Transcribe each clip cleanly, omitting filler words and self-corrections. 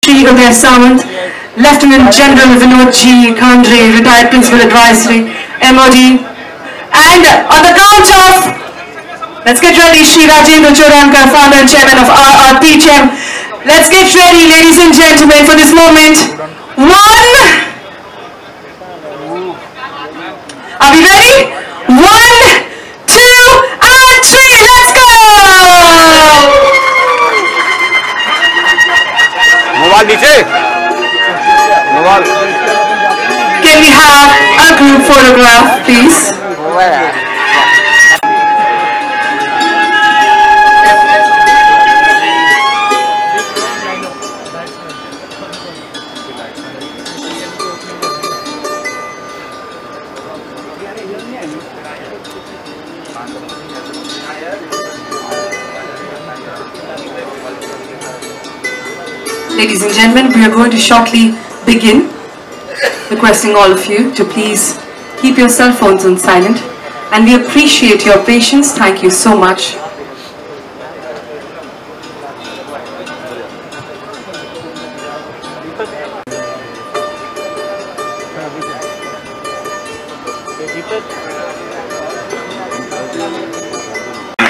Shri Uday Samant, Lieutenant General Vinod G. Khandre, Retired Principal Advisory, MOD. And on the count of, let's get ready, Shri Rajendra Chorankar, Founder and Chairman of RRP Chem. Let's get ready, ladies and gentlemen, for this moment. One. Are we ready? 1, 2, and 3. Let's go! Mobile niche. Mobile. Can we have a group photograph, please? Ladies and gentlemen, we are going to shortly begin, requesting all of you to please keep your cell phones on silent, and we appreciate your patience. Thank you so much.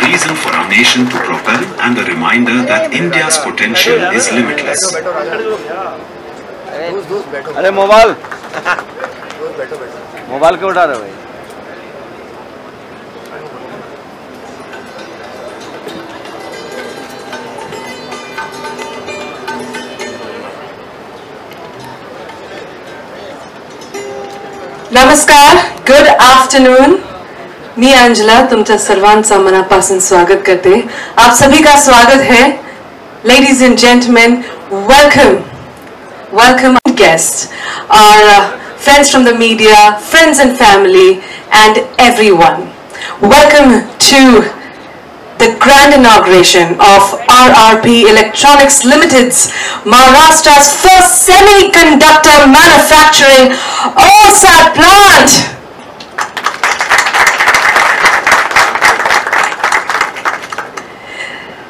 Reason for our nation to propel and a reminder that India's potential is limitless. अरे mobile mobile क्यों उठा रहे हो भाई? Namaskar, good afternoon. मी अंजला तुमच्या सर्वांचा मनापासून स्वागत करते. आप सभी का स्वागत है. Ladies and gentlemen, welcome guests, our friends from the media, friends and family, and everyone. Welcome to the grand inauguration of RRP Electronics Limited's Maharashtra's first semiconductor manufacturing OSAT plant.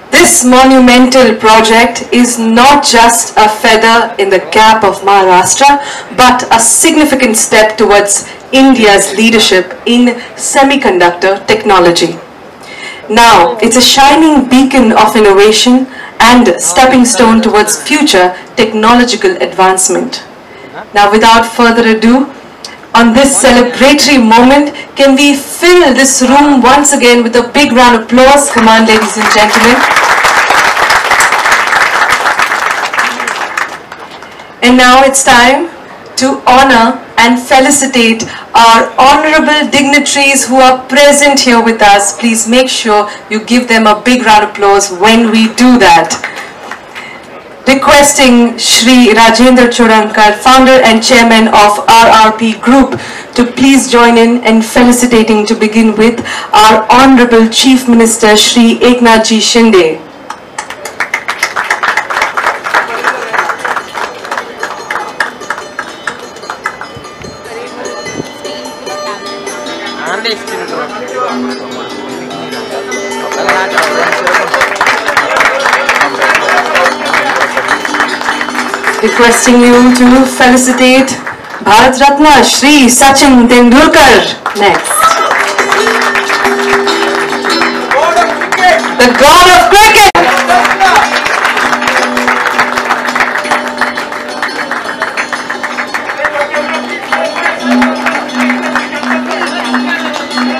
This monumental project is not just a feather in the cap of Maharashtra, but a significant step towards India's leadership in semiconductor technology. Now, it's a shining beacon of innovation and stepping stone towards future technological advancement. Now, without further ado, on this celebratory moment, can we fill this room once again with a big round of applause? Come on, ladies and gentlemen. And now it's time to honor and felicitate our honorable dignitaries who are present here with us. Please make sure you give them a big round of applause when we do that. Requesting Shri Rajendra Chorankar, Founder and Chairman of RRP Group, to please join in felicitating to begin with our Honorable Chief Minister Shri Eknath Ji Shinde. Requesting you to felicitate Bharat Ratna Shri Sachin Tendulkar next. The God of cricket.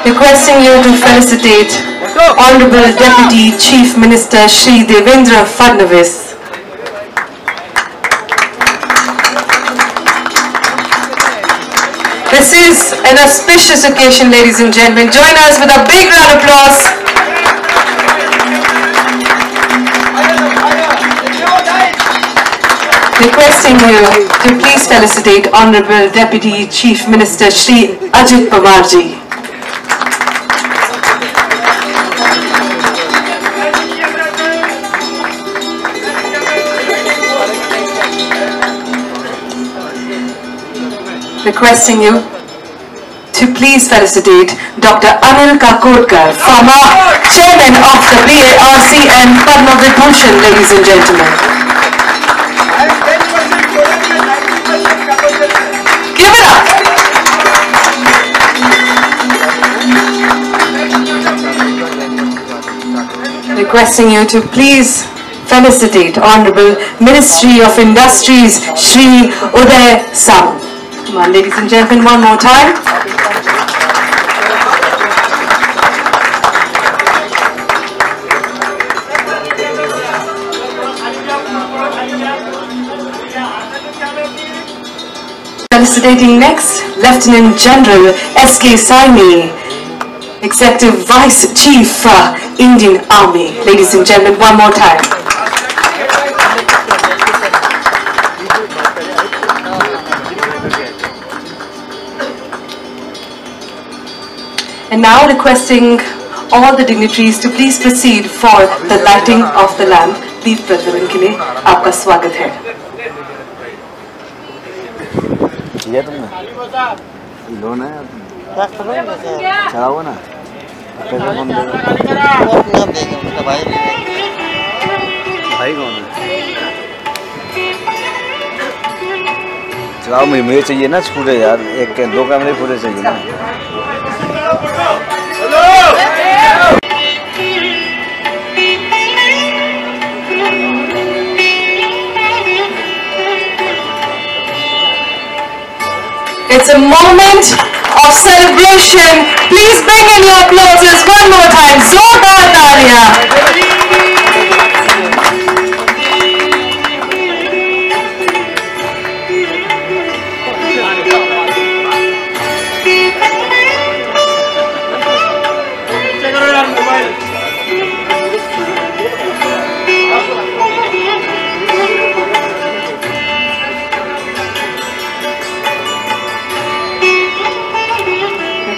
Requesting you to felicitate Honorable Deputy Chief Minister Shri Devendra Fadnavis. This is an auspicious occasion, ladies and gentlemen. Join us with a big round of applause. Requesting you to please felicitate Honorable Deputy Chief Minister Shri Ajit Pawar Ji. Requesting you to please felicitate Dr. Anil Kakodkar, former Chairman of the BARC and Padma Vibhushan, ladies and gentlemen. requesting you to please felicitate Honorable Ministry of Industries, Shri Uday Sahu. Come on, ladies and gentlemen, one more time. Felicitating next, Lieutenant General S.K. Saini, Executive Vice Chief, Indian Army. Ladies and gentlemen, one more time. And now requesting all the dignitaries to please proceed for the lighting of the lamp. Deep प्रज्वलन के लिए आपका स्वागत है. ये तुमने loan है चलाओ ना भाई कौन है चलाओ मुझे चाहिए ना पूरे यार एक दो कैमरे पूरे चाहिए ना It's a moment of celebration. Please bring in your applauses one more time. Zordar taaliyan.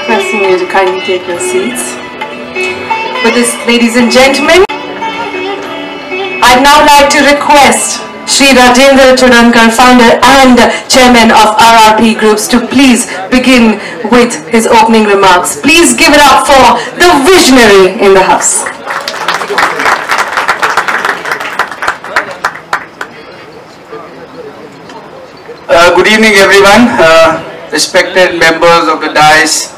Requesting you to kindly take your seats. With this, ladies and gentlemen, I'd now like to request Shri Rajendra Chudankar, founder and chairman of RRP Groups, to please begin with his opening remarks. Please give it up for the visionary in the house. Good evening, everyone. Respected members of the dais,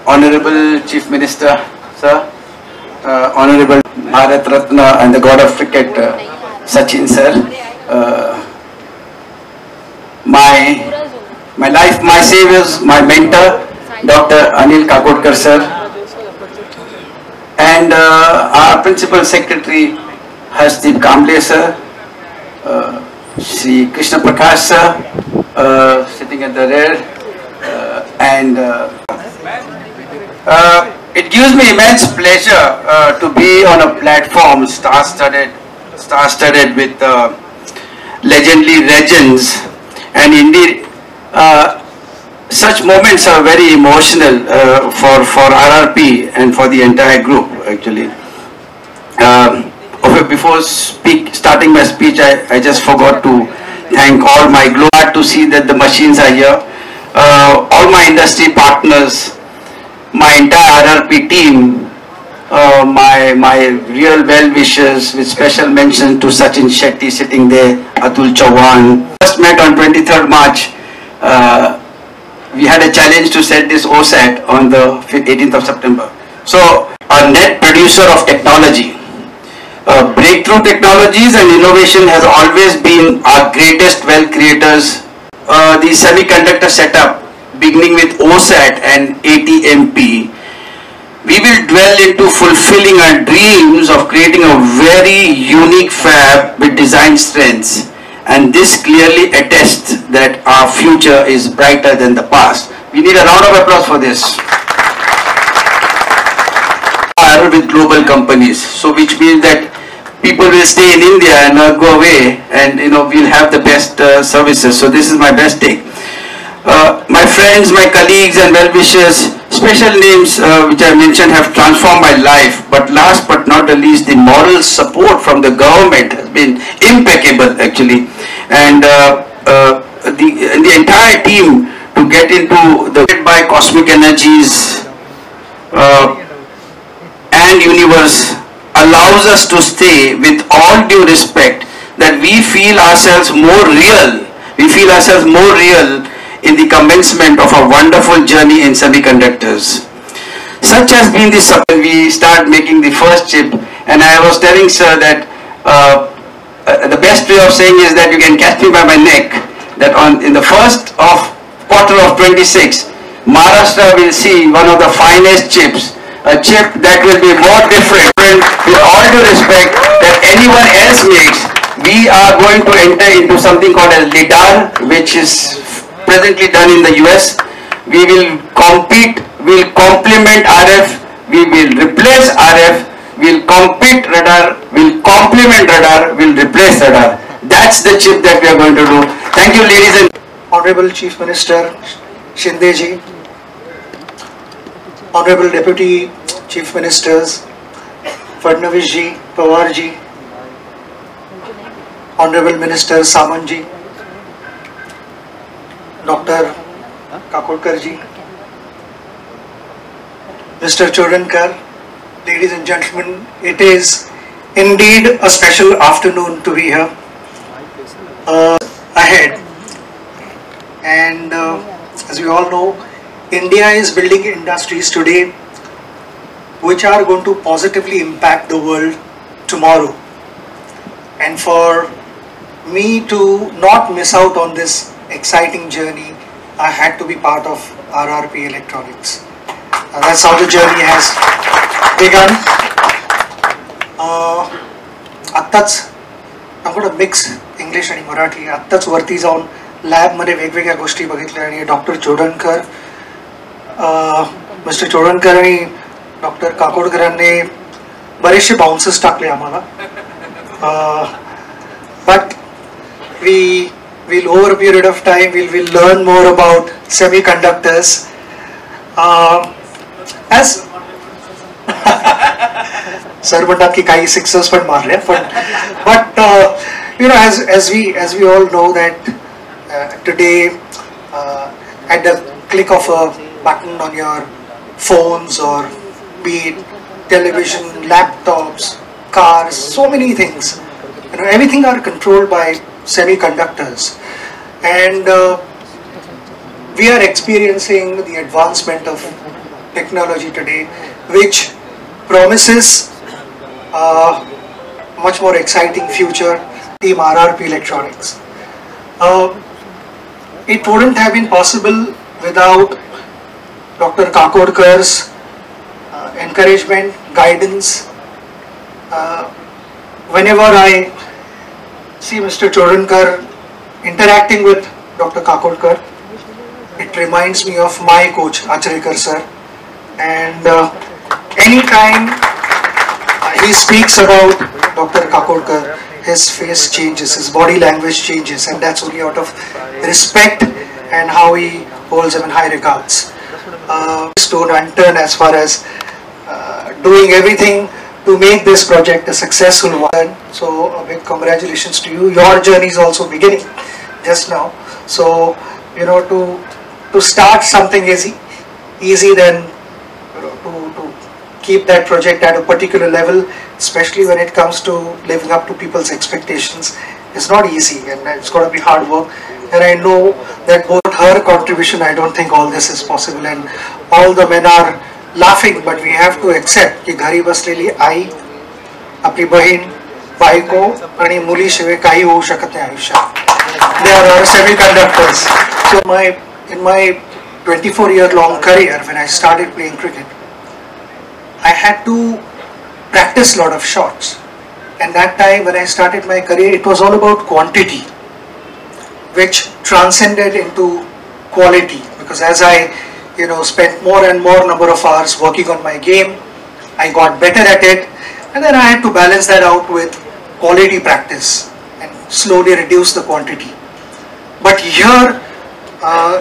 Honorable Chief Minister, sir, Honorable Bharat Ratna and the God of Cricket, Sachin sir, my life, my saviors, my mentor, Dr. Anil Kakodkar sir, and our Principal Secretary, Harshdeep Kamble sir, Shri Krishna Prakash sir, sitting at the rear, and it gives me immense pleasure to be on a platform star-studded with legendary legends, and indeed such moments are very emotional for RRP and for the entire group actually. Before starting my speech, I just forgot to thank all my glad to see that the machines are here, all my industry partners, my entire RRP team, my real well-wishers, with special mention to Sachin Shetty sitting there, Atul Chauhan. First met on 23rd March. We had a challenge to set this OSAT on the 18th of September. So, a net producer of technology. Breakthrough technologies and innovation has always been our greatest wealth creators. The semiconductor setup, beginning with OSAT and ATMP, we will dwell into fulfilling our dreams of creating a very unique fab with design strengths, and this clearly attests that our future is brighter than the past. We need a round of applause for this. With global companies, so which means that people will stay in India and not go away, and we'll have the best services. So this is my best take. My friends, my colleagues and well-wishers, special names which I mentioned have transformed my life, but last but not the least, the moral support from the government has been impeccable actually, and the entire team to get into the by Cosmic Energies and Universe allows us to stay with all due respect that we feel ourselves more real. We feel ourselves more real in the commencement of a wonderful journey in semiconductors. Such has been the when we start making the first chip And I was telling sir that the best way of saying is that you can catch me by my neck, that in the first quarter of 26, Maharashtra will see one of the finest chips, a chip that will be more different, with all due respect, that anyone else makes. We are going to enter into something called as LIDAR, which is presently done in the US. We will compete, we'll complement RF, we will replace RF, we'll compete radar, we'll complement radar, we'll replace radar. That's the chip that we are going to do. Thank you, ladies and Honorable Chief Minister Shinde ji, Honorable Deputy Chief Ministers Fadnavis ji, Pawar ji, Honorable Minister Samant ji, Dr. Kakodkar ji, Mr. Chodankar, ladies and gentlemen, it is indeed a special afternoon to be here ahead. And as we all know, India is building industries today which are going to positively impact the world tomorrow. And for me to not miss out on this exciting journey, I had to be part of RRP Electronics. That's how the journey has begun. I'm going to mix English and Marathi. आत्ताच वरती जाऊन lab मध्ये वेगवेगळ्या गोष्टी बघितल्या आणि doctor Chodankar, mister Chodankar आणि doctor काकोडकरांनी बरेचसे बाउन्सेस टाकले आम्हाला. But we will, over a period of time, we will learn more about semiconductors. As sir म्हणतात की काही सिक्सर्स पण मारले, but you know, as we all know that today at the click of a button on your phones, or be it television, laptops, cars, so many things, you know, everything are controlled by semiconductors. And we are experiencing the advancement of technology today, which promises a much more exciting future. Team RRP Electronics. It wouldn't have been possible without Dr. Kakodkar's encouragement, guidance. Whenever I see Mr. Chodankar interacting with Dr. Kakodkar, it reminds me of my coach Acharikar sir. And anytime he speaks about Dr. Kakodkar, his face changes, his body language changes, and that's only out of respect and how he holds him in high regards. Stone unturned as far as doing everything to make this project a successful one. So a big congratulations to you. Your journey is also beginning just now. So you know, to start something is easy than, you know, to keep that project at a particular level, especially when it comes to living up to people's expectations. It's not easy, and it's got to be hard work. And I know that both her contribution, I don't think all this is possible, and all the men are laughing, but we have to accept कि घरी बसलेली आई, आपली बहीण, बायको आणि मुलीशिवाय काही होऊ शकत नाही आयुष्यात. They are our semiconductors. So in my 24-year-long career, when I started playing cricket, I had to practice a lot of shots. And that time when I started my career, it was all about quantity, which transcended into quality. Because as I, you know, spent more and more number of hours working on my game, I got better at it, and then I had to balance that out with quality practice and slowly reduce the quantity. But here,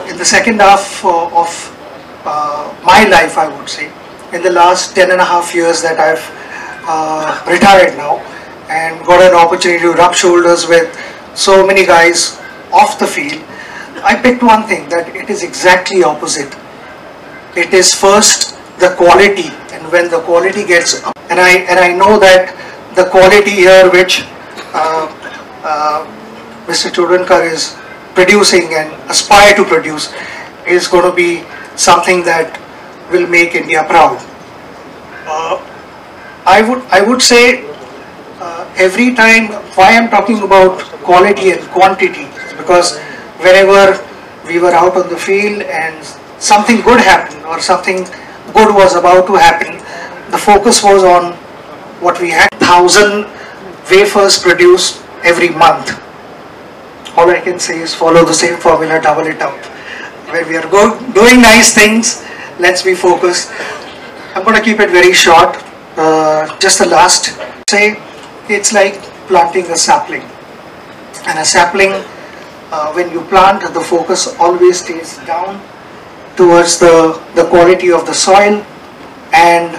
in the second half of my life, I would say, in the last 10.5 years that I've retired now and got an opportunity to rub shoulders with so many guys off the field, I picked one thing, that it is exactly opposite. It is first the quality, and when the quality gets up, and I know that the quality here which Mr. Chodankar is producing and aspire to produce is going to be something that will make India proud. I would say every time why I'm talking about quality and quantity, because whenever we were out on the field and something good happened or something good was about to happen, the focus was on what we had. 1,000 wafers produced every month. All I can say is follow the same formula, double it up. Where we are doing nice things, let's be focused. I'm going to keep it very short. Just the last say, it's like planting a sapling. And a sapling, when you plant, the focus always stays down towards the quality of the soil and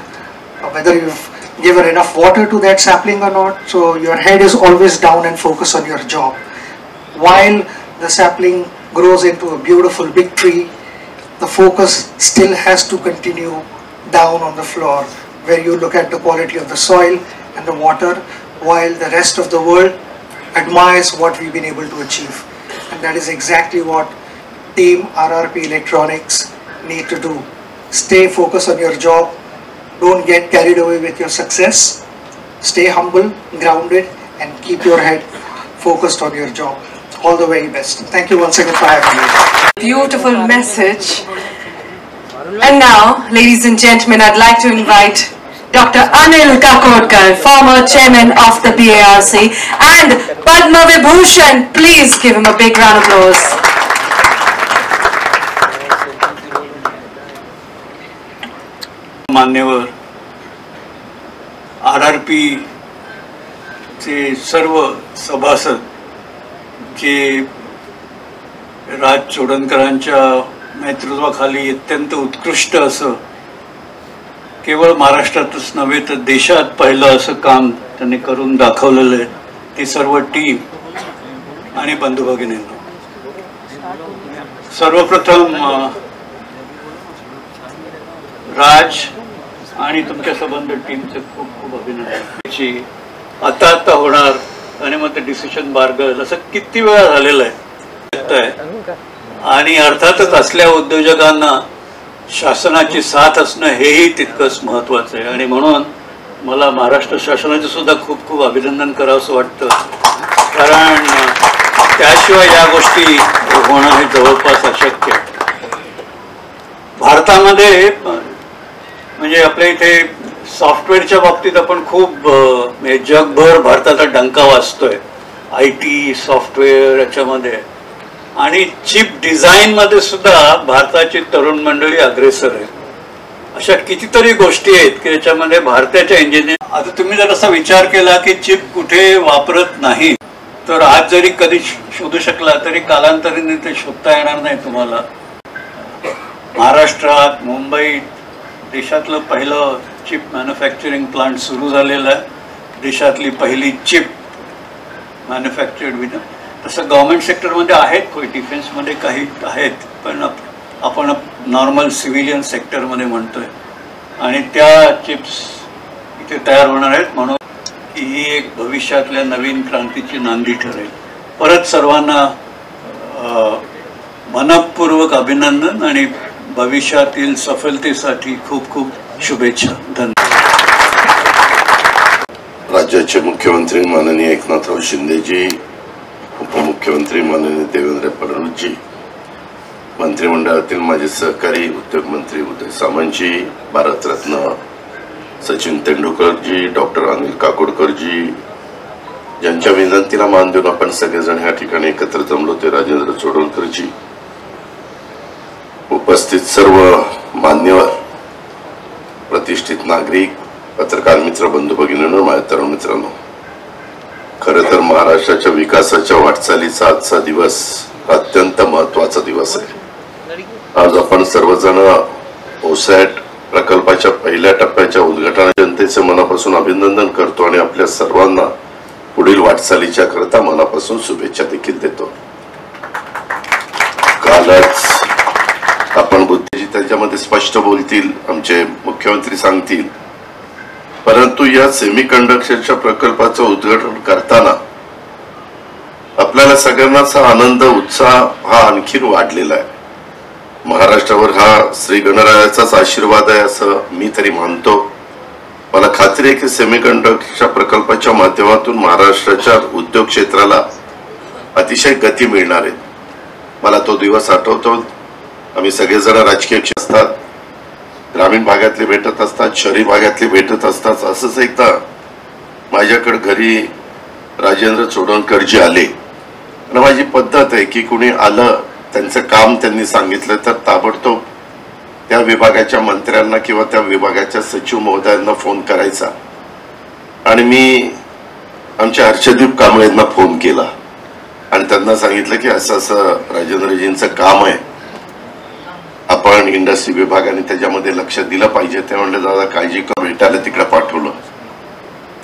whether you've given enough water to that sapling or not. So your head is always down and focus on your job. While the sapling grows into a beautiful big tree, the focus still has to continue down on the floor, where you look at the quality of the soil and the water, while the rest of the world admires what we've been able to achieve. And that is exactly what Team RRP Electronics need to do. Stay focused on your job. Don't get carried away with your success. Stay humble, grounded, and keep your head focused on your job. All the very best. Thank you once again for having me. Beautiful message. And now, ladies and gentlemen, I'd like to invite Dr. Anil Kakodkar, former chairman of the PARC, and Padma Vibhushan. Please give him a big round of applause. मान्यवर RRP चे सर्व सभासद जे राज चोडणकरांच्या नेतृत्वाखाली अत्यंत उत्कृष्ट असं केवळ महाराष्ट्रातच नव्हे तर देशात पहिलं असं काम त्यांनी करून दाखवलेलं आहे, ती सर्व टीम आणि बंधू भगिनींनो, सर्वप्रथम राज आणि तुमच्या संबंध टीमचे खूप खूप अभिनंदन. आता होणार आणि मग ते डिसिजन बारगल असं किती वेळा झालेलं आहे. आणि अर्थातच असल्या उद्योजकांना शासनाची साथ असणं हेही तितकंच महत्वाचं आहे. आणि म्हणून मला महाराष्ट्र शासनाचे सुद्धा खूप खूप अभिनंदन करावंसं वाटतं, कारण त्याशिवाय या गोष्टी होणं हे जवळपास अशक्य आहे. भारतामध्ये म्हणजे आपल्या इथे सॉफ्टवेअरच्या बाबतीत आपण खूप जगभर भारताचा डंका वाजतोय. IT सॉफ्टवेअर याच्यामध्ये आणि चिप डिझाईन मध्ये सुद्धा भारताची तरुण मंडळी अग्रेसर आहे. अशा कितीतरी गोष्टी आहेत की त्याच्यामध्ये भारताच्या इंजिनियर. आता तुम्ही जर असा विचार केला की चिप कुठे वापरत नाही, तर आज जरी कधी शोधू शकला तरी कालांतराने ते शोधता येणार नाही तुम्हाला. महाराष्ट्रात मुंबईत देशातलं पहिलं चिप मॅन्युफॅक्चरिंग प्लांट सुरू झालेलं आहे. देशातली पहिली चिप मॅन्युफॅक्चर्ड विथ. तसं गव्हर्नमेंट सेक्टरमध्ये आहेत, काही डिफेन्समध्ये काही आहेत, पण आपण नॉर्मल सिव्हिलियन सेक्टरमध्ये म्हणतोय. आणि त्या चिप्स इथे तयार होणार आहेत, म्हणून की ही एक भविष्यातल्या नवीन क्रांतीची नांदी ठरेल. परत सर्वांना मनपूर्वक अभिनंदन आणि भविष्यातील सफलतेसाठी खूप खूप शुभेच्छा. धन्यवाद. राज्याचे मुख्यमंत्री माननीय एकनाथराव शिंदेजी, उपमुख्यमंत्री माननीय देवेंद्र फडणवीसजी, मंत्रिमंडळातील माझे सहकारी उद्योगमंत्री उदय सामंतजी, भारतरत्न सचिन तेंडुलकरजी, डॉक्टर अनिल काकोडकरजी, ज्यांच्या विनंतीला मान देऊन आपण सगळेजण ह्या ठिकाणी एकत्र जमलो ते राजेंद्र चोडणकरजी, उपस्थित सर्व मान्यवर, प्रतिष्ठित नागरिक, पत्रकार मित्र, बंधू भगिनींनो, माझ्या तरुण मित्रांनो, खरं तर महाराष्ट्राच्या विकासाच्या वाटचालीचा आजचा दिवस अत्यंत महत्वाचा दिवस आहे. आज आपण सर्वजण ओसॅट प्रकल्पाच्या पहिल्या टप्प्याच्या उद्घाटना जनतेचे मनापासून अभिनंदन करतो आणि आपल्या सर्वांना पुढील वाटचालीच्या करता मनापासून शुभेच्छा देखील देतो. कालच आपण बुद्धीजी त्याच्यामध्ये स्पष्ट बोलतील, आमचे मुख्यमंत्री सांगतील, परंतु या सेमीकंडक्टरच्या प्रकल्पाचं उद्घाटन करताना आपल्याला सगळ्यांनाच आनंद उत्साह हा आणखीन वाढलेला आहे. महाराष्ट्रावर हा श्री गणरायाचाच आशीर्वाद आहे असं मी तरी मानतो. मला खात्री आहे की सेमीकंडक्टरच्या प्रकल्पाच्या माध्यमातून महाराष्ट्राच्या उद्योग क्षेत्राला अतिशय गती मिळणार आहे. मला तो दिवस आठवतो. आम्ही सगळेजण राजकीय क्षेत्रात असतात, ग्रामीण भागातले भेटत असतात, शहरी भागातले भेटत असतात. असंच एकदा माझ्याकडे घरी राजेंद्र चोडणकरजी आले आणि माझी पद्धत आहे की कुणी आलं, त्यांचं काम त्यांनी सांगितलं तर ताबडतोब त्या विभागाच्या मंत्र्यांना किंवा त्या विभागाच्या सचिव महोदयांना फोन करायचा. आणि मी आमच्या हर्षदीप कांबळेंना फोन केला आणि त्यांना सांगितलं की असं असं राजेंद्रजींचं काम आहे, आपण इंडस्ट्री विभागाने त्याच्यामध्ये लक्ष दिलं पाहिजे. ते म्हणले दादा काळजी कर, भेटायला तिकडे पाठवलं.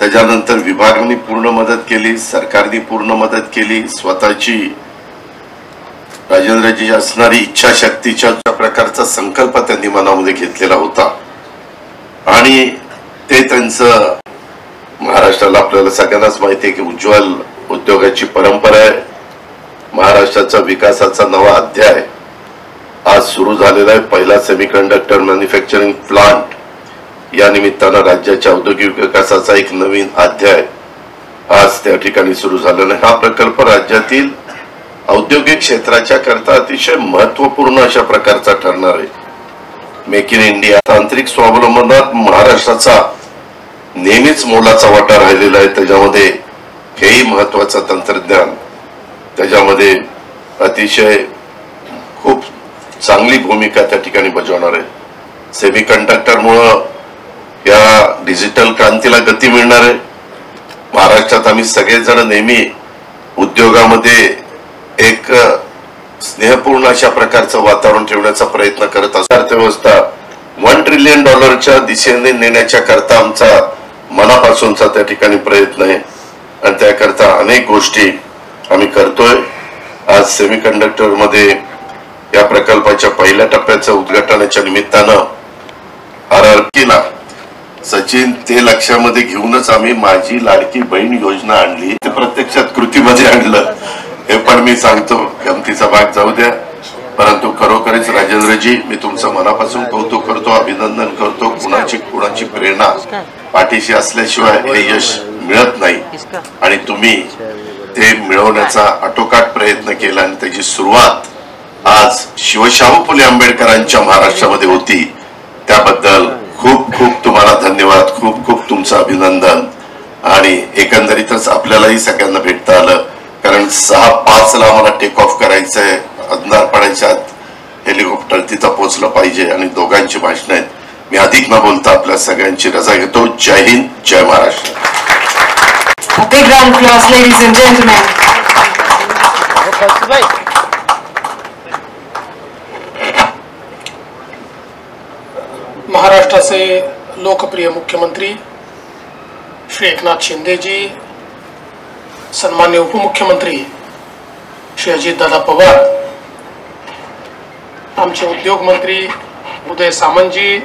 त्याच्यानंतर विभागाने पूर्ण मदत केली, सरकारने पूर्ण मदत केली. स्वतःची राजेंद्रजी असणारी इच्छाशक्तीच्या प्रकारचा संकल्प त्यांनी मनामध्ये घेतलेला होता आणि ते त्यांचं महाराष्ट्राला आपल्याला सगळ्यांनाच माहिती आहे की उज्ज्वल उद्योगाची परंपरा आहे. महाराष्ट्राचा विकासाचा नवा अध्याय आज सुरू झालेला आहे. पहिला सेमीकंडक्टर मॅन्युफॅक्चरिंग प्लांट या निमित्तानं राज्याच्या औद्योगिक विकासाचा एक नवीन अध्याय आज त्या ठिकाणी सुरू झालेला आहे. हा प्रकल्प राज्यातील औद्योगिक क्षेत्राच्या करता अतिशय महत्वपूर्ण अशा प्रकारचा ठरणार आहे. मेक इन इंडिया तांत्रिक स्वावलंबनात महाराष्ट्राचा नेहमीच मोलाचा वाटा राहिलेला आहे. त्याच्यामध्ये हेही महत्वाचं तंत्रज्ञान त्याच्यामध्ये अतिशय खूप चांगली भूमिका त्या ठिकाणी बजावणार आहे. सेमीकंडक्टरमुळं या डिजिटल क्रांतीला गती मिळणार आहे. महाराष्ट्रात आम्ही सगळेजण नेहमी उद्योगामध्ये एक स्नेहपूर्ण अशा प्रकारचं वातावरण ठेवण्याचा प्रयत्न करत असतो. अर्थव्यवस्था $1 ट्रिलियन दिशेने नेण्याच्या करता आमचा मनापासूनचा त्या ठिकाणी प्रयत्न आहे आणि त्याकरता अनेक गोष्टी आम्ही करतोय. आज सेमीकंडक्टर मध्ये या प्रकल्पाच्या पहिल्या टप्प्याचं उद्घाटनाच्या निमित्तानं RRPला सचिन ते लक्षामध्ये घेऊनच आम्ही माझी लाडकी बहीण योजना आणली, ते प्रत्यक्षात कृतीमध्ये आणलं. हे पण मी सांगतो, गमतीचा भाग जाऊ द्या, परंतु खरोखरच राजेंद्रजी मी तुमचं मनापासून कौतुक करतो, अभिनंदन करतो. कुणाची प्रेरणा पाठीशी असल्याशिवाय हे यश मिळत नाही आणि तुम्ही ते मिळवण्याचा आटोकाट प्रयत्न केला आणि त्याची सुरुवात आज शिवशाहू फुले आंबेडकरांच्या महाराष्ट्रामध्ये होती. त्याबद्दल खूप खूप तुम्हाला धन्यवाद, खूप खूप तुमचं अभिनंदन. आणि एकंदरीतच आपल्यालाही सगळ्यांना भेटता आलं, कारण 6:05 आम्हाला टेक ऑफ करायचंय. अंधार पडायच्या आत हेलिकॉप्टर तिथं पोहोचलं पाहिजे आणि दोघांची भाषण आहेत. मी अधिक न बोलता आपल्या सगळ्यांची रजा घेतो. जय हिंद, जय Maharashtra. A big round of applause, ladies and gentlemen. महाराष्ट्राचे लोकप्रिय मुख्यमंत्री श्री एकनाथ शिंदेजी, सन्मान्य उपमुख्यमंत्री श्री अजितदादा पवार, आमचे उद्योग मंत्री उदय सामंतजी,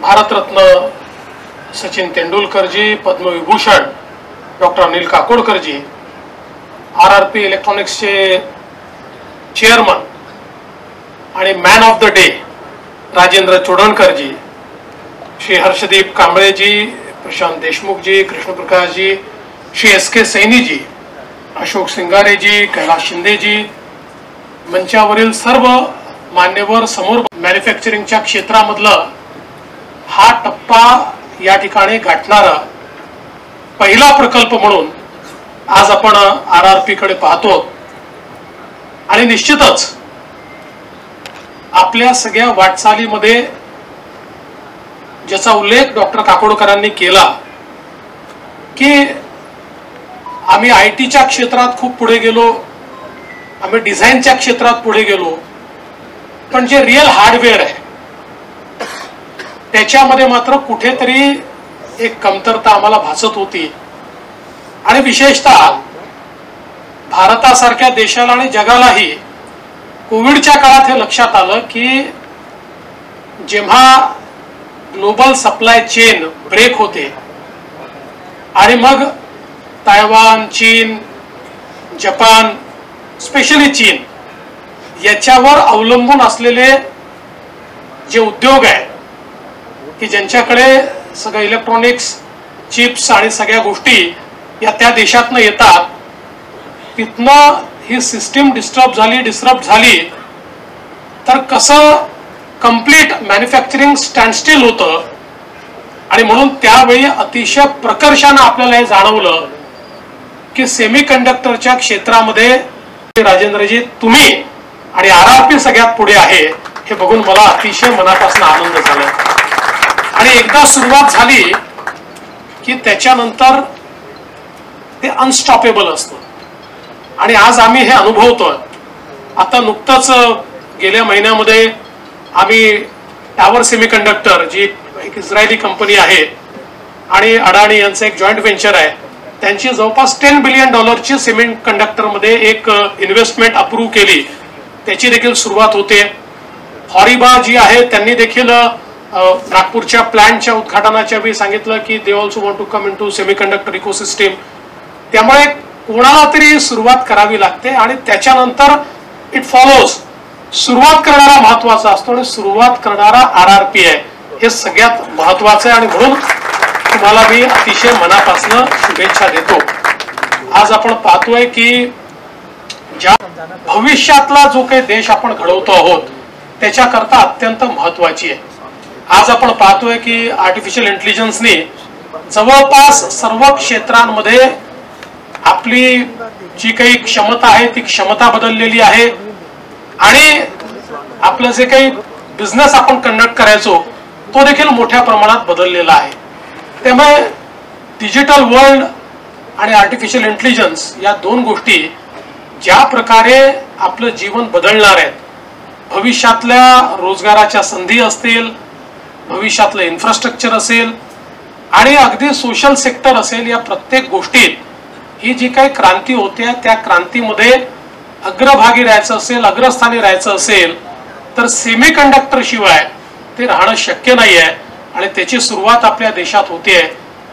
भारतरत्न सचिन तेंडुलकरजी, पद्मविभूषण डॉक्टर अनिल काकोडकरजी, RRP इलेक्ट्रॉनिक्सचे चेअरमन आणि man of the day Rajendra चोडणकरजी, श्री हर्षदीप कांबळेजी, प्रशांत देशमुखजी, कृष्णप्रकाशजी, श्री SK सैनीजी, अशोक सिंगारेजी, कैलाश शिंदेजी, मंचावरील सर्व मान्यवर, समोर मॅन्युफॅक्चरिंगच्या क्षेत्रामधलं हा टप्पा या ठिकाणी गाठणारा पहिला प्रकल्प म्हणून आज आपण RRP कडे पाहतो. आणि निश्चितच आपल्या सगळ्या वाटचालीमध्ये ज्याचा उल्लेख डॉक्टर काकोडकरांनी केला की आम्ही IT च्या क्षेत्रात खूप पुढे गेलो, आम्ही डिझाईनच्या क्षेत्रात पुढे गेलो, पण जे रिअल हार्डवेअर आहे त्याच्यामध्ये मात्र कुठेतरी एक कमतरता आम्हाला भासत होती. आणि विशेषतः भारतासारख्या देशाला आणि जगालाही कोविडच्या काळात हे लक्षात आलं की जेव्हा ग्लोबल सप्लाय चेन ब्रेक होते आणि मग तायवान, चीन, जपान, स्पेशली चीन याच्यावर अवलंबून असलेले जे उद्योग आहेत की ज्यांच्याकडे सगळं इलेक्ट्रॉनिक्स चिप्स आणि सगळ्या गोष्टी या त्या देशातनं येतात, तिथनं ही सिस्टीम डिस्टर्ब झाली तर कसं कंप्लीट मॅन्युफॅक्चरिंग स्टँडस्टिल होतं. आणि म्हणून त्यावेळी अतिशय प्रकर्षानं आपल्याला हे जाणवलं की सेमीकंडक्टरच्या क्षेत्रामध्ये राजेंद्रजी तुम्ही आणि RRP सगळ्यात पुढे आहे हे बघून मला अतिशय मनापासून आनंद झाला. आणि एकदा सुरुवात झाली की त्याच्यानंतर ते अनस्टॉपेबल असतं. आणि आज आम्ही हे अनुभवतोय. आता नुकतंच गेल्या महिन्यामध्ये आम्ही टावर सेमीकंडक्टर, जी एक इस्रायली कंपनी आहे आणि अडाणी यांचं एक जॉईंट व्हेंचर आहे, त्यांची जवळपास $10 बिलियन सेमीकंडक्टरमध्ये एक इन्व्हेस्टमेंट अप्रूव्ह केली. त्याची देखील सुरुवात होते. हॉरिबा जी आहे त्यांनी देखील नागपूरच्या प्लॅन्टच्या उद्घाटनाच्या वेळी सांगितलं की they also want to come into semiconductor ecosystem. त्यामुळे कोणाला तरी सुरुवात करावी लागते आणि त्याच्यानंतर इट फॉलोज. सुरुवात करणारा महत्वाचा असतो आणि सुरुवात करणारा RRP आहे, हे सगळ्यात महत्वाचं आहे. आणि म्हणून तुम्हाला मी अतिशय मनापासून शुभेच्छा देतो. आज आपण पाहतोय की ज्या भविष्यातला जो काही देश आपण घडवतो आहोत त्याच्याकरता अत्यंत महत्वाची आहे. आज आपण पाहतोय की आर्टिफिशियल इंटेलिजन्सने जवळपास सर्व क्षेत्रांमध्ये आपली जी काही क्षमता आहे ती क्षमता बदललेली आहे. आणि आपलं जे काही बिझनेस आपण कंडक्ट करायचो तो देखील मोठ्या प्रमाणात बदललेला आहे. त्यामुळे डिजिटल वर्ल्ड आणि आर्टिफिशियल इंटेलिजन्स या दोन गोष्टी ज्या प्रकारे आपलं जीवन बदलणार आहेत, भविष्यातल्या रोजगाराच्या संधी असतील, भविष्यातलं इन्फ्रास्ट्रक्चर असेल आणि अगदी सोशल सेक्टर असेल, या प्रत्येक गोष्टीत ही जी काही क्रांती होते त्या क्रांतीमध्ये अग्रभागी राहायचं असेल, अग्रस्थानी राहायचं असेल तर सेमीकंडक्टर शिवाय ते राहणं शक्य नाही आहे. आणि त्याची सुरुवात आपल्या देशात होते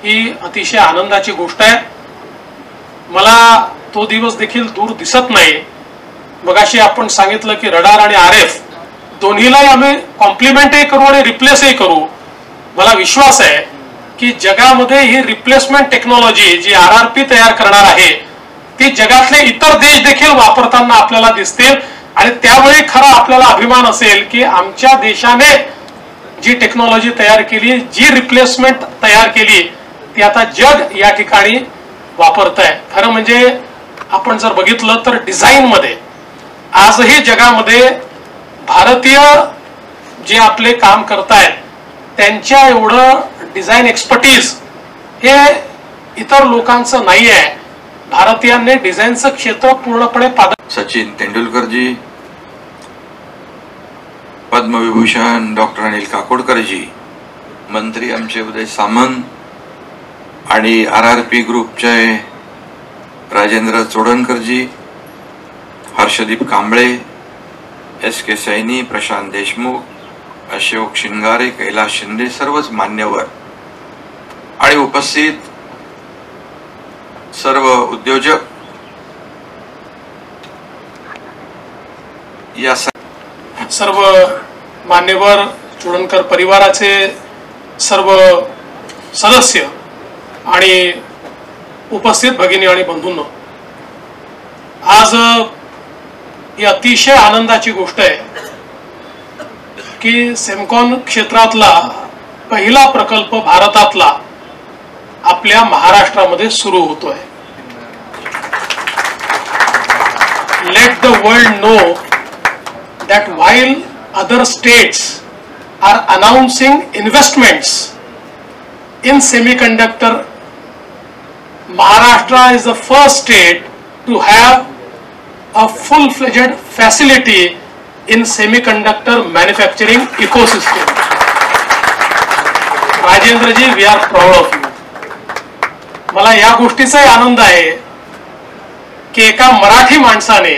ही अतिशय आनंदाची गोष्ट आहे. मला तो दिवस देखील दूर दिसत नाही. मगाशी आपण सांगितलं की रडार आणि RF दोन्हीलाही आम्ही कॉम्प्लिमेंटही करू आणि रिप्लेसही करू. मला विश्वास आहे की जगामध्ये ही रिप्लेसमेंट टेक्नॉलॉजी जी RRP तयार करणार आहे ती जगातले इतर देश देखील वापरताना आपल्याला दिसतील. आणि त्यावेळी खरा आपल्याला अभिमान असेल की आमच्या देशाने जी टेक्नॉलॉजी तयार केली, जी रिप्लेसमेंट तयार केली, ती आता जग या ठिकाणी वापरत आहे. खरं म्हणजे आपण जर बघितलं तर डिझाईन मध्ये आजही जगामध्ये भारतीय जे आपले काम करतायत त्यांच्या एवढं डिझाईन एक्सपर्टीज हे इतर लोकांचं नाही आहे. भारतीयांनी डिझाईनचं क्षेत्र पूर्णपणे सचिन तेंडुलकरजी, पद्मविभूषण डॉक्टर अनिल काकोडकरजी, मंत्री आमचे उदय सामंत आणि RRP ग्रुपचे राजेंद्र चोडणकरजी, हर्षदीप कांबळे, SK सैनी, प्रशांत देशमुख, अशोक शिंगारे, कैलास शिंदे, सर्वच मान्यवर आणि उपस्थित सर्व उद्योजक, या सर्व मान्यवर, चोडणकर परिवाराचे सर्व सदस्य आणि उपस्थित भगिनी आणि बंधूंनो, आज ही अतिशय आनंदाची गोष्ट आहे की सेमकॉन क्षेत्रातला पहिला प्रकल्प भारतातला आपल्या महाराष्ट्रामध्ये सुरू होतोय. Let the world know that while other states are announcing investments in semiconductor, Maharashtra is the first state to have a full-fledged facility in semiconductor manufacturing ecosystem. Rajendraji, we are proud of you. मला या गोष्टीचाही आनंद आहे की एका मराठी माणसाने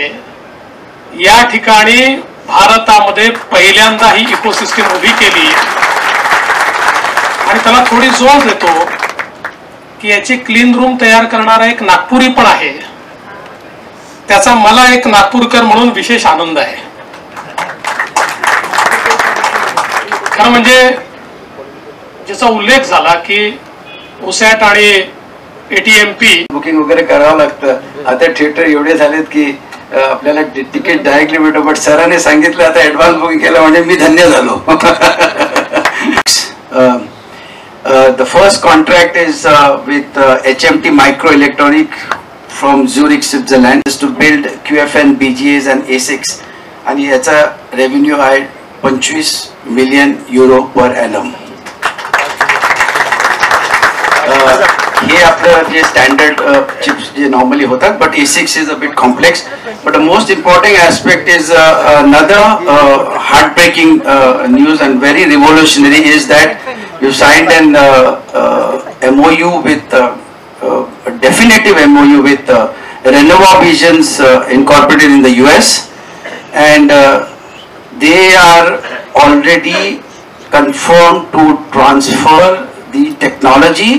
या ठिकाणी भारतामध्ये पहिल्यांदा ही इकोसिस्टीम उभी केली. आणि त्याला थोडी जोड देतो की याची क्लीन रूम तयार करणारा एक नागपुरी पण आहे. त्याचा मला एक नागपूरकर म्हणून विशेष आनंद आहे. खरं म्हणजे ज्याचा उल्लेख झाला की ओसॅट आणि ATMP बुकिंग वगैरे करावं लागतं. आता थिएटर एवढे झालेत की आपल्याला तिकीट डायरेक्टली भेटतो. बट सरांनी सांगितलं आता ऍडव्हान्स बुकिंग केलं म्हणजे मी धन्य झालो. The first contract is with HMT Microelectronic from Zurich, Switzerland, is to build QFN, BGAs and ASICs. आणि याचा रेव्हेन्यू आहे 25 मिलियन युरो पर ॲनम. हे आपलं जे स्टँडर्ड चिप्स जे नॉर्मली होतात, but ASICs is a bit complex. But the most important aspect is another heartbreaking news and very revolutionary is that you signed an MOU with a definitive MOU with Renova Visions Incorporated in the US, and they are already confirmed to transfer the technology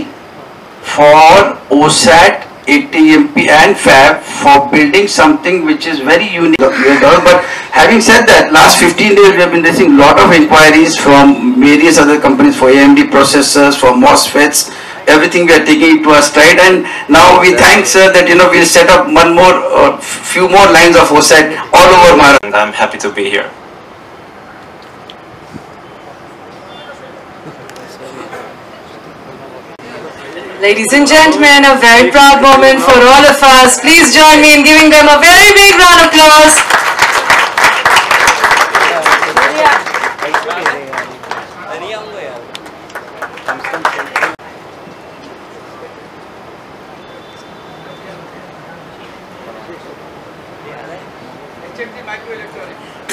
for OSAT, ATMP and Fab for building something which is very unique. But having said that, last 15 days we have been receiving lot of inquiries from various other companies for AMD processors, for MOSFETs, everything we are taking it to our stride, and now we thank sir that we'll set up one more few more lines of OSAT all over Maharashtra. And I'm happy to be here. Ladies and gentlemen, a very proud moment for all of us. Please join me in giving them a very big round of applause.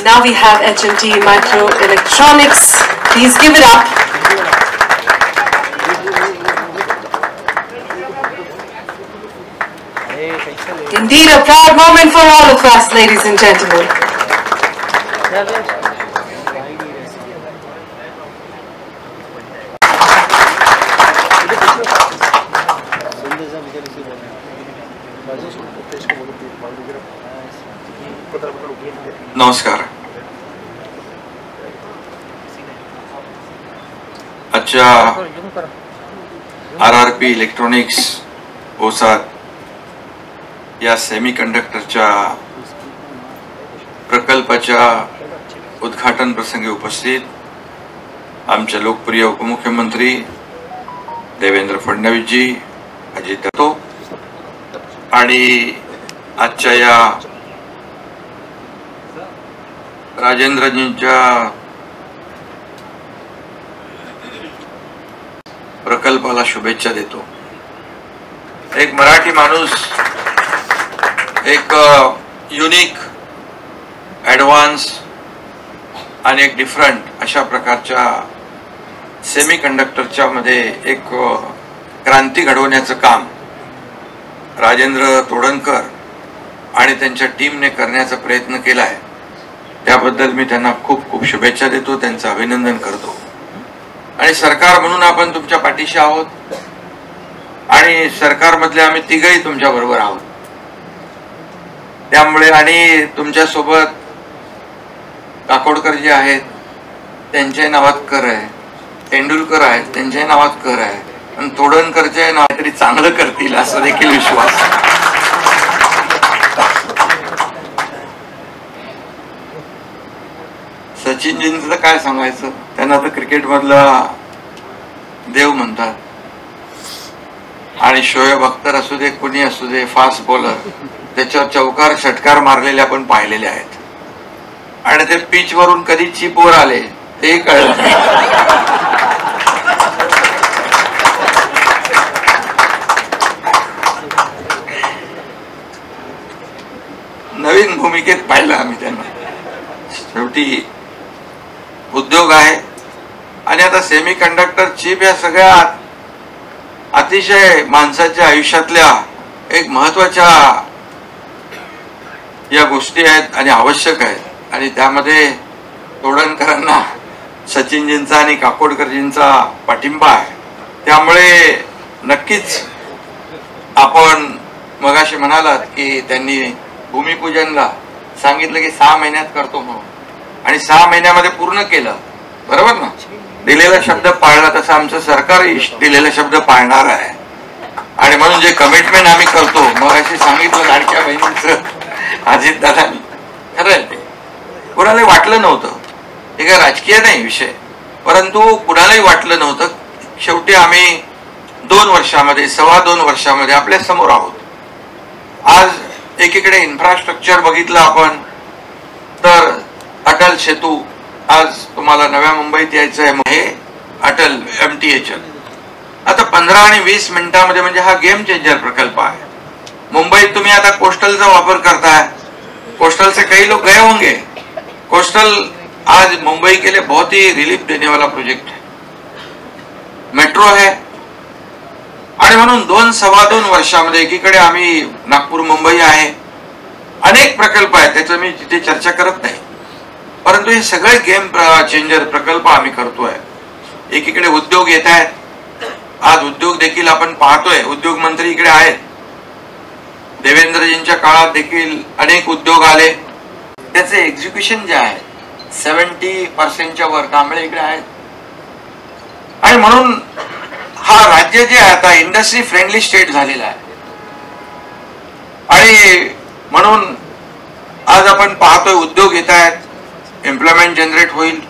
Now we have HMT Microelectronics. Please give it up. Indeed, a proud moment for all of us, ladies and gentlemen. नमस्कार. आजच्या RRP electronics OSAT या semi कंडक्टरच्या प्रकल्पाच्या उद्घाटन प्रसंगी उपस्थित आमचे लोकप्रिय उपमुख्यमंत्री देवेंद्र फडणवीसजी, अजित दादा आणि आजच्या या राजेंद्रजींच्या प्रकल्पाला शुभेच्छा देतो. एक मराठी माणूस एक युनिक, ॲडव्हान्स आणि एक डिफरंट अशा प्रकारच्या सेमी कंडक्टरच्या मध्ये एक क्रांती घडवण्याचं काम राजेंद्र तोडणकर आणि त्यांच्या टीमने करण्याचा प्रयत्न केला आहे. त्याबद्दल मी त्यांना खूप खूप शुभेच्छा देतो, त्यांचं अभिनंदन करतो. आणि सरकार म्हणून आपण तुमच्या पाठीशी आहोत आणि सरकारमधले आम्ही तिघही तुमच्या बरोबर आहोत. त्यामुळे आणि तुमच्या सोबत काकोडकर जे आहेत त्यांच्या नावात कर आहे, तेंडुलकर आहेत त्यांच्या नावात कर आहे, आणि तोडणकरच्या नावात तरी चांगलं करतील असा देखील विश्वास. सचिनजींचं काय सांगायचं, त्यांना तर क्रिकेट मधला देव म्हणतात. आणि शोएब अख्तर असू दे, कुणी असू दे, फास्ट बॉलर, त्याच्यावर चौकार षटकार मारलेले आपण पाहिलेले आहेत. आणि ते पिच वरून कधी चिपवर आले ते कळलं नाही. नवीन भूमिकेत पाहिलं आम्ही त्यांना. शेवटी उद्योग आहे आणि आता सेमी कंडक्टर चिप या सगळ्या अतिशय माणसाच्या आयुष्यातल्या एक महत्वाच्या या गोष्टी आहेत आणि आवश्यक आहेत. आणि त्यामध्ये तोडणकरांना सचिनजींचा आणि काकोडकरजींचा पाठिंबा आहे. त्यामुळे नक्कीच आपण मगाशी म्हणालात की त्यांनी भूमिपूजनला सांगितलं की 6 महिन्यात करतो म्हणून, आणि 6 महिन्यामध्ये पूर्ण केलं, बरोबर ना. दिलेला शब्द पाळला तसं आमचं सरकार दिलेला शब्द पाळणार आहे. आणि म्हणून जे कमिटमेंट आम्ही करतो, मग असे सांगितलं लाडक्या बहिणींचं अजित दादांनी, खरं आहे ते. कुणालाही वाटलं नव्हतं, हे काय राजकीय नाही विषय, परंतु कुणालाही वाटलं नव्हतं. शेवटी आम्ही 2 वर्षामध्ये, 2.25 वर्षामध्ये आपल्या समोर आहोत. आज एकीकडे इन्फ्रास्ट्रक्चर बघितलं आपण तर अटल सेतू, आज तुम्हाला नव्या मुंबईत यायचं आहे, हे अटल MTHL आता 15 आणि 20 मिनिटांमध्ये, म्हणजे हा गेम चेंजर प्रकल्प आहे. मुंबईत तुम्ही आता कोस्टलचा वापर करताय, कोस्टल से कई लोग गए होंगे. कोस्टल आज मुंबई के लिए बहुत ही रिलीफ देने वाला प्रोजेक्ट है. मेट्रो है. आणि म्हणून 2-2.25 वर्षामध्ये एकीकडे आम्ही नागपूर मुंबई आहे, अनेक प्रकल्प आहेत, त्याचं मी तिथे चर्चा करत नाही, परंतु हे सगळे गेम चेंजर प्रकल्प आम्ही करतोय. एकीकडे उद्योग येत आहेत, आज उद्योग देखील आपण पाहतोय. उद्योग मंत्री इकडे आहेत, देवेंद्रजींच्या काळात देखील अनेक उद्योग आले. त्याचे एक्झिक्युशन जे आहे 70% वर कांबळे इकडे आहेत. आणि म्हणून हा राज्य जे आहे आता इंडस्ट्री फ्रेंडली स्टेट झालेला आहे. आणि म्हणून आज आपण पाहतोय उद्योग येत आहेत, एम्प्लॉयमेंट जनरेट होईल,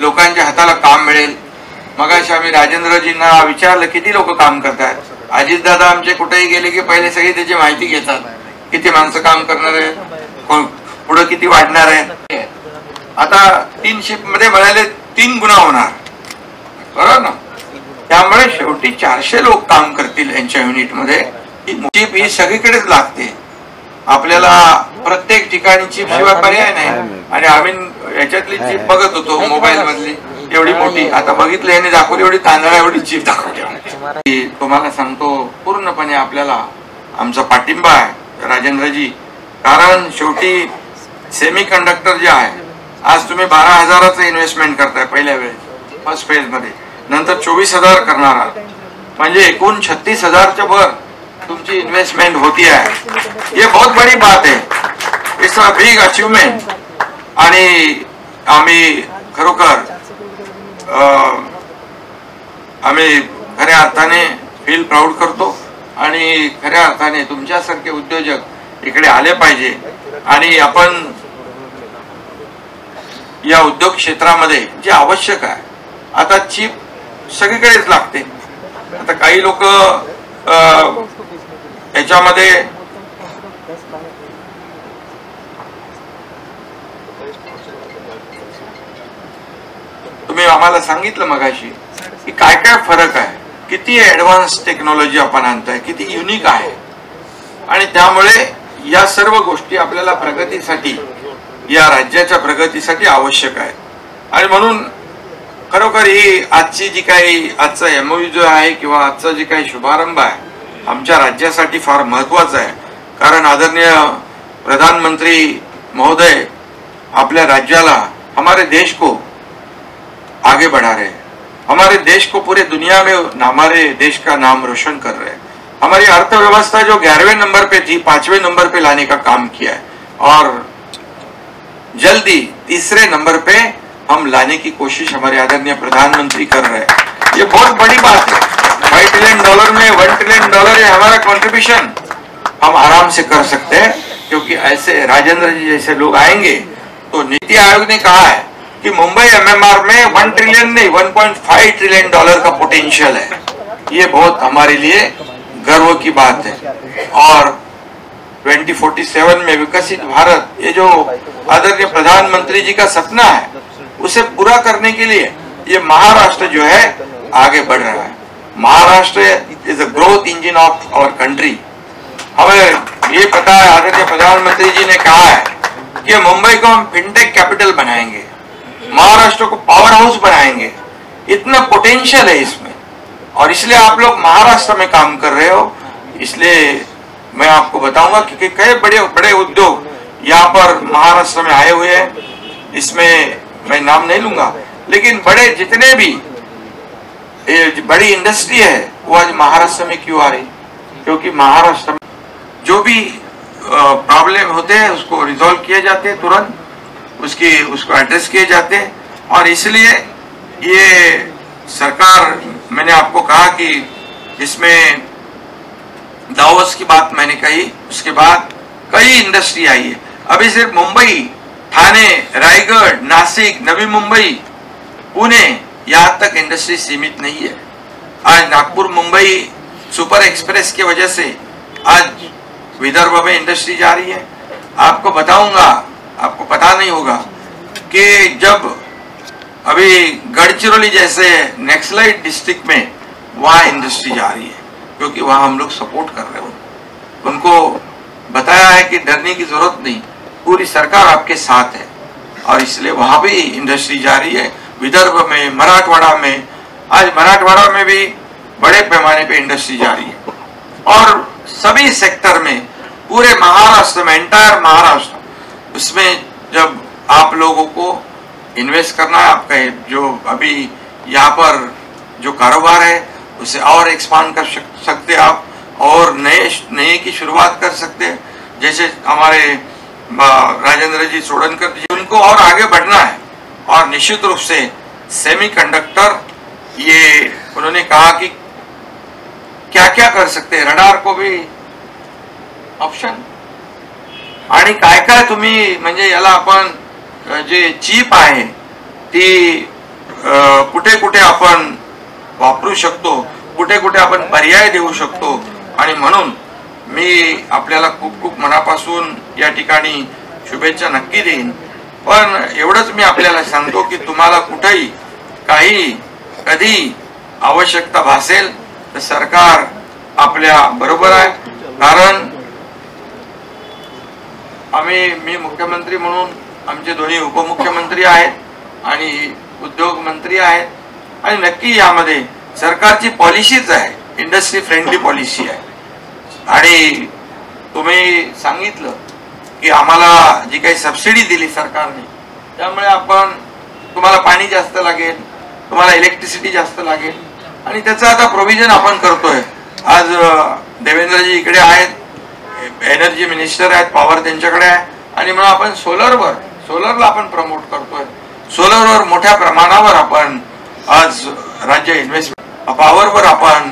लोकांच्या हाताला काम मिळेल. मगाशी आम्ही राजेंद्रजींना विचारलं किती लोक काम करतात. अजितदादा आमचे कुठेही गेले की पहिले सगळी त्याची माहिती घेतात, किती माणसं काम करणार आहे, पुढे किती वाढणार आहे. आता 3 शिफ्ट मध्ये म्हणाले 3 गुणा होणार, बरोबर ना. त्यामुळे शेवटी 400 लोक काम करतील यांच्या युनिटमध्ये. चिप ही सगळीकडेच लागते आपल्याला, प्रत्येक ठिकाणी चिप शिवाय पर्याय नाही. आणि आम्ही याच्यातली चिप बघत होतो मोबाईल मधली, एवढी मोठी, आता बघितलं यांनी दाखवली एवढी तांदळा एवढी चिप दाखवली. तुम्हाला सांगतो पूर्णपणे आपल्याला आमचा पाठिंबा आहे राजेंद्रजी, कारण शेवटी सेमी कंडक्टर जे आहे, आज तुम्ही 12,000चं इन्व्हेस्टमेंट करताय पहिल्या वेळेस फर्स्ट फेज मध्ये, नंतर 24,000 करणार आहात, म्हणजे एकूण 36,000च्या वर तुमची इन्वेस्टमेंट होती है. ये बहुत बड़ी बात है, इट्स अ बिग अचीवमेंट. आणि आम्ही खरोखर आम्ही खऱ्या अर्थाने फील प्राऊड करतो. आणि खऱ्या अर्थाने तुमच्यासारखे उद्योजक इकडे आले पाहिजे. आणि आपण या उद्योग क्षेत्रामध्ये जे आवश्यक आहे, आता चिप सगळीकडेच लागते. आता काही लोक याच्यामध्ये तुम्ही आम्हाला सांगितलं मगाशी की काय काय फरक आहे, किती ऍडव्हान्स टेक्नॉलॉजी आपण आणताय, किती युनिक आहे. आणि त्यामुळे या सर्व गोष्टी आपल्याला प्रगतीसाठी, या राज्याच्या प्रगतीसाठी आवश्यक आहे. आणि म्हणून खरोखर ही आजची जी काही आजचा MOU जो आहे किंवा आजचा जी काही शुभारंभ आहे आमच्या राज्यासाठी फार महत्वाचा आहे. कारण आदरणीय प्रधानमंत्री महोदय आपल्या राज्याला, हमारे देश को आगे बढ़ा रहे हैं, हमारे देश को पूरे दुनिया में हमारे देश का नाम रोशन कर रहे हैं. हमारी अर्थव्यवस्था जो 11वें नंबर पे थी 5वें नंबर पे लाने का काम किया है, और जल्दी 3रे नंबर पे हम लाने की कोशिश हमारे आदरणीय प्रधानमंत्री कर रहे हैं. ये बहुत बड़ी बात है. $5 ट्रिलियन में $1 ट्रिलियन है हमारा कंट्रीब्यूशन, हम आराम से कर सकते हैं. क्योंकि ऐसे राजेंद्र जी जैसे लोग आएंगे तो नीति आयोग ने कहा है कि मुंबई MMR में $1 ट्रिलियन नहीं $1.5 ट्रिलियन का पोटेंशियल है. ये बहुत हमारे लिए गर्व की बात है. और 2047 में विकसित भारत, ये जो आदरणीय प्रधानमंत्री जी का सपना है, उसे पूरा करने के लिए ये महाराष्ट्र जो है आगे बढ़ रहा है. Maharashtra is a growth engine of our country. हमें ये पता है, आदरणीय प्रधानमंत्री जी ने कहा है कि मुंबई को हम फिनटेक कैपिटल बनाएंगे, महाराष्ट्र को पावर हाउस बनाएंगे. इतना पोटेंशियल है इसमें, और इसलिए आप लोग महाराष्ट्र में काम कर रहे हो. इसलिए मैं आपको बताऊंगा कि कई बड़े बड़े उद्योग यहाँ पर महाराष्ट्र में आए हुए हैं. इसमें मैं नाम नहीं लूंगा, लेकिन बड़े जितने भी बड़ी इंडस्ट्री है वो आज महाराष्ट्र में क्यों आ रही? क्योंकि महाराष्ट्र में जो भी प्रॉब्लम होते हैं उसको रिजॉल्व किए जाते हैं तुरंत, उसको एड्रेस किए जाते हैं. और इसलिए ये सरकार, मैंने आपको कहा कि इसमें दावोस की बात मैंने कही, उसके बाद कई इंडस्ट्री आई है। अभी सिर्फ मुंबई, ठाणे, रायगढ़, नासिक, नवी मुंबई, पुणे, यहाँ तक इंडस्ट्री सीमित नहीं है। आज नागपुर मुंबई सुपर एक्सप्रेस की वजह से आज विदर्भ में इंडस्ट्री जा रही है। आपको बताऊंगा, आपको पता नहीं होगा कि जब अभी गढ़चिरौली जैसे नक्सलाइट डिस्ट्रिक्ट में वहाँ इंडस्ट्री जा रही है, क्योंकि वहाँ हम लोग सपोर्ट कर रहे हैं। उनको बताया है कि डरने की जरूरत नहीं, पूरी सरकार आपके साथ है, और इसलिए वहाँ भी इंडस्ट्री जा रही है। विदर्भ में, मराठवाड़ा में, आज मराठवाड़ा में भी बड़े पैमाने पे इंडस्ट्री जा रही है, और सभी सेक्टर में, पूरे महाराष्ट्र में, एंटायर महाराष्ट्र, उसमें जब आप लोगों को इन्वेस्ट करना है, आपका जो अभी यहाँ पर जो कारोबार है उसे और एक्सपांड कर सकते आप, और नए की शुरुआत कर सकते हैं। जैसे हमारे राजेंद्र जी सोडनकर जी, उनको और आगे बढ़ना है, और निश्चित रूप से सेमीकंडक्टर, ये उन्होंने कहा कि क्या क्या कर सकते हैं, रडार को भी ऑप्शन, आणि काय काय तुम्ही म्हणजे याला आपण जे चीप आहे ती कुठे कुठे आपण वापरू शकतो, कुठे कुठे आपण पर्याय देऊ शकतो, आणि म्हणून मी आपल्याला खूप खूप मनापासून या ठिकाणी शुभेच्छा नक्की देईन। पण एवढंच मी आपल्याला सांगतो की तुम्हाला कुठेही काही कधी आवश्यकता भासेल तर सरकार आपल्या बरोबर आहे। कारण मी मुख्यमंत्री म्हणून, आमचे दोन्ही उपमुख्यमंत्री आहेत आणि उद्योग मंत्री आहेत, आणि नक्की यामध्ये सरकारची पॉलिसीच आहे, इंडस्ट्री फ्रेंडली पॉलिसी आहे। आणि तुम्ही सांगितलं की आम्हाला जी काही सबसिडी दिली सरकारने, त्यामुळे आपण, तुम्हाला पाणी जास्त लागेल, तुम्हाला इलेक्ट्रिसिटी जास्त लागेल, आणि त्याचं आता प्रोव्हिजन आपण करतोय। आज देवेंद्रजी इकडे आहेत, एनर्जी मिनिस्टर आहेत, पॉवर त्यांच्याकडे आहे, आणि म्हणून आपण सोलरला आपण प्रमोट करतोय। सोलरवर मोठ्या प्रमाणावर आपण आज राज्य इन्व्हेस्टमेंट, पॉवरवर आपण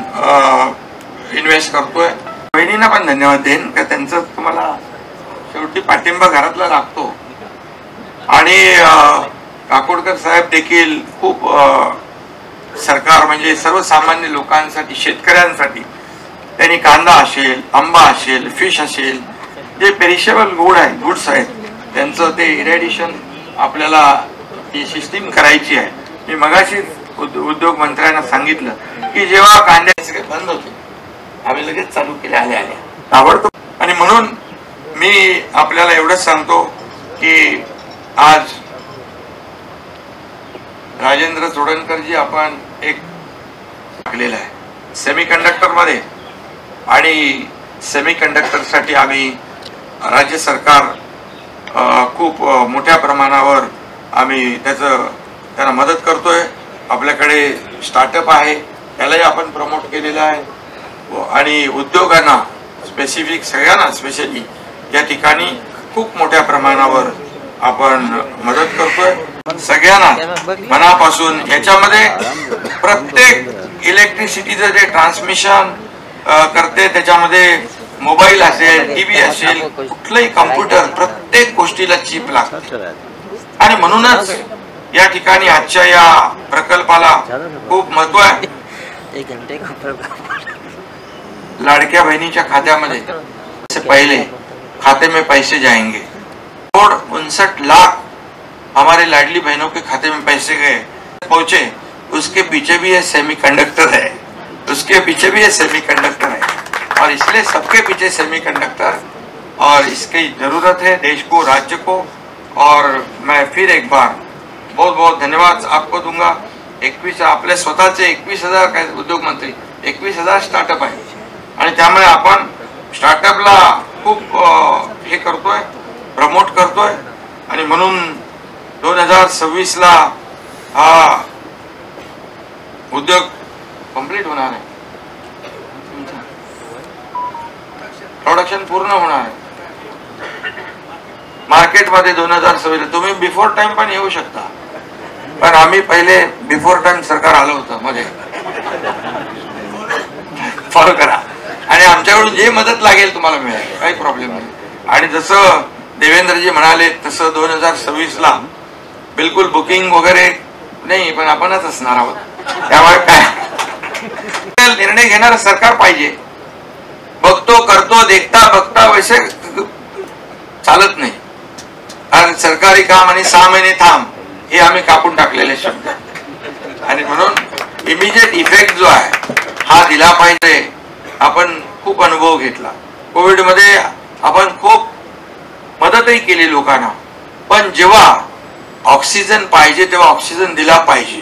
इन्व्हेस्ट करतोय। बहिणींना पण धन्यवाद देईन का त्यांचं तुम्हाला शेवटी पाठिंबा घरातला लागतो, आणि काकोडकर साहेब देखील खूप सरकार म्हणजे सर्वसामान्य लोकांसाठी, शेतकऱ्यांसाठी त्यांनी कांदा असेल, आंबा असेल, फिश असेल, जे पेरिशेबल गुड्स आहेत त्यांचं ते इरेडिशन आपल्याला ही सिस्टीम करायची आहे। मी मगाशी उद्योग मंत्र्यांना सांगितलं की जेव्हा कांद्याचे बंद होते आम्ही लगेच चालू केले आले ताबडतोब, आणि म्हणून मी आपल्याला एवढंच सांगतो की आज राजेंद्र सोडनकरजी आपण एक टाकलेला आहे सेमीकंडक्टर मध्ये, आणि सेमीकंडक्टरसाठी आम्ही राज्य सरकार खूप मोठ्या प्रमाणावर आम्ही त्यांना मदत करतोय। आपल्याकडे स्टार्टअप आहे, त्यालाही आपण प्रमोट केलेला आहे, आणि उद्योगांना स्पेसिफिक, सगळ्यांना स्पेशली या ठिकाणी खूप मोठ्या प्रमाणावर आपण मदत करतोय सगळ्यांना मनापासून। याच्यामध्ये प्रत्येक इलेक्ट्रिसिटीचं जे ट्रान्समिशन करते, त्याच्यामध्ये मोबाईल असेल, टीव्ही असेल, कुठलाही कॉम्प्युटर, प्रत्येक गोष्टीला चिप लागते, आणि म्हणूनच या ठिकाणी आजच्या या प्रकल्पाला खूप महत्व आहे। लाडक्या बहिणीच्या खात्यामध्ये से पहले खाते में पैसे जाएंगे, 59 लाख हमारे लाडली बहनों के खाते में पैसे गए पहुंचे, उसके पीछे भी ये सेमीकंडक्टर है, उसके पीछे भी ये सेमीकंडक्टर है, और इसलिए सबके पीछे सेमीकंडक्टर, और इसकी जरूरत है देश को, राज्य को। और मैं फिर एक बार बहुत बहुत धन्यवाद आपको दूंगा। 21 आपले स्वतःचे 21,000 काय उद्योग मंत्री, 21,000 स्टार्टअप आहे, आणि त्यामुळे आपण स्टार्टअपला खूप हे करतोय, प्रमोट करतोय, आणि म्हणून 2026 ला हा उद्योग कंप्लीट होणार आहे, प्रोडक्शन पूर्ण होणार आहे मार्केटमध्ये 2026 ला। तुम्ही बिफोर टाइम पण येऊ शकता, पण आम्ही पहिले बिफोर टाइम सरकार आलं होतं मध्ये, फॉलो करा आणि आमच्याकडून जे मदत लागेल तुम्हाला मिळेल, काही प्रॉब्लेम नाही. आणि जसं देवेंद्रजी म्हणाले तसं 2026ला बिलकुल बुकिंग वगैरे नाही, पण आपणच असणार आहोत. त्यामुळे काय निर्णय घेणारं सरकार पाहिजे. बघतो करतो देखता बघता वैसे चालत नाही. कारण सरकारी काम आणि 6 महिने थांब हे आम्ही कापून टाकलेले शब्द, आणि म्हणून इमिजिएट इफेक्ट जो आहे हा दिला पाहिजे. आपण खूप अनुभव घेतला कोविड मध्ये, आपण खूप मदतही केली लोकांना, पण जेव्हा ऑक्सिजन पाहिजे तेव्हा ऑक्सिजन दिला पाहिजे.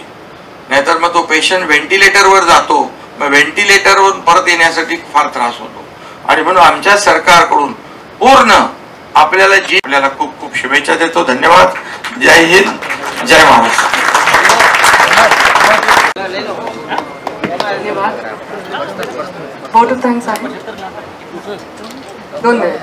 नाहीतर मग तो पेशंट व्हेंटिलेटरवर जातो, मग व्हेंटिलेटरवर परत येण्यासाठी फार त्रास होतो. आणि म्हणून आमच्या सरकारकडून पूर्ण आपल्याला खूप खूप शुभेच्छा देतो. धन्यवाद. जय हिंद, जय महाराष्ट्र. Vote of thanks आहे. 2 मिनिट.